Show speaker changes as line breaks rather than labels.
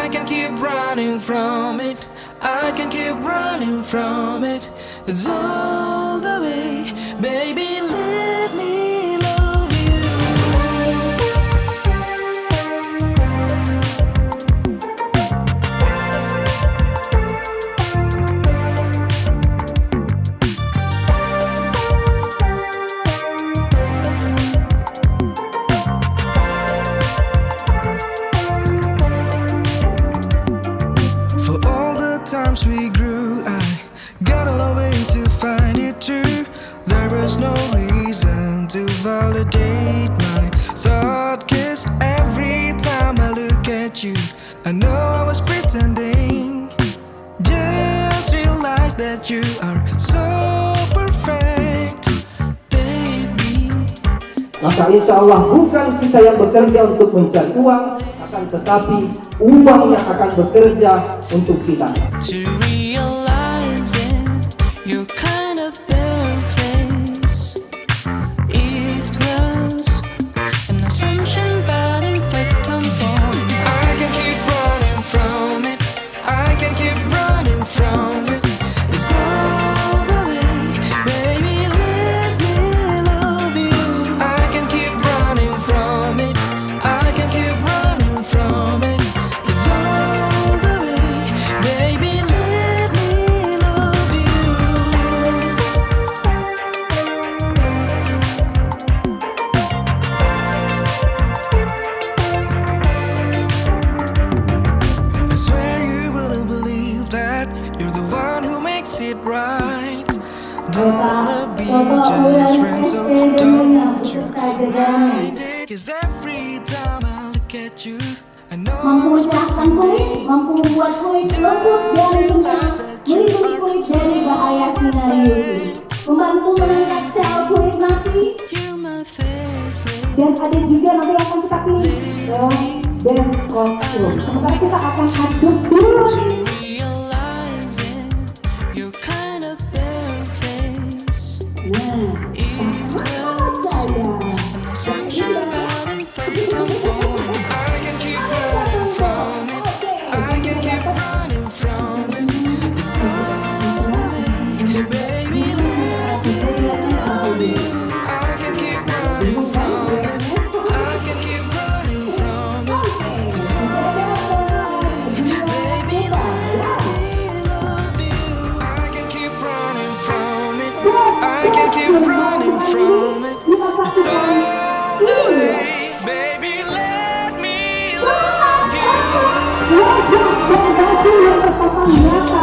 I can keep running from it. I can keep running from it. It's all the way, baby, let me love you. For all the times we grew, I got a long way to find it true. There was no reason to validate my thought, 'cause every time I look at you, I know I was pretending. Just realize that you are so perfect, baby.
Maka insya Allah bukan kita yang bekerja untuk mencari uang, akan tetapi uang yang akan bekerja untuk kita.
To realize it, your kind of bare face. It was an assumption, but in fact I'm falling. I can keep running from it. I can keep running from it. It's all the way, baby, let me love you. I can keep running from it. I can keep running from it. It's all the way, baby, let me love you. I swear you wouldn't believe that you're the one who makes it right. Don't wanna be just friends, so don't you mind it. 'Cause every time I look at you, I know I
Mampu
was
mencerahkan kulit, mampu membuat kulit lembut dari bencana, melindungi kulit dari bahaya sinar UV, membantu menangkap sel kulit mati,
you're my favorite.
dan ada juga nanti akan kita pilih ke best costume. Sementara kita akan aduk dulu.
To realize it, your kind of bare face.
Nah, sama saja.
Assumption, but in fact I'm falling. I can keep running from it. I can keep running from it. It's all the way, baby, let me love you. I can keep running from it. I can keep running from it. It's all the way, baby, let me love you. I can keep running from it. I can keep running from it. It's all the way, baby, let me love you.
Wajah dan baju yang terpapar nyata